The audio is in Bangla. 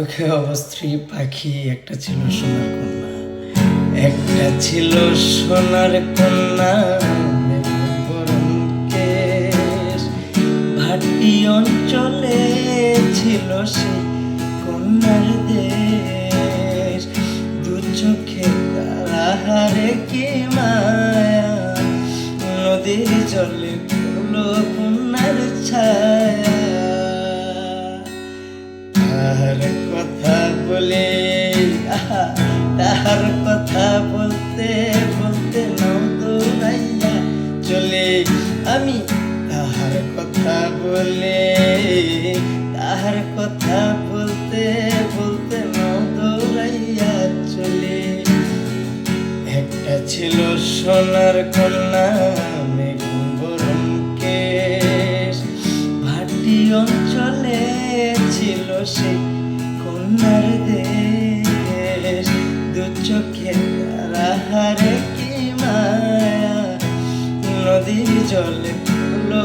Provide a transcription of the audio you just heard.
ওকে অবস্ত্রী পাখি একটা ছিল সোনার কন্যা, একটা ছিল সোনার কন্যা, বরণ কেশ। ভাটি অঞ্চলে ছিল সেই কন্যার দেশ। দু চোখে তারাহারে কি মায়া, নদীর জলে হলো কন্যার ছায়া। তাহার কথা বলে তাহার কথা বলতে বলতে নাও দৌড়াইয়া চলে আমি। তাহার কথা বলে তাহার কথা বলতে বলতে নাও দৌড়াইয়া চলে। একটা ছিল সোনার কন্যা, বরণ কেশ। ভাটি অঞ্চলে ছিল সেই কন্যার দেশ। দু চোখে তারাহারে কি মায়া, নদীর জলে হলো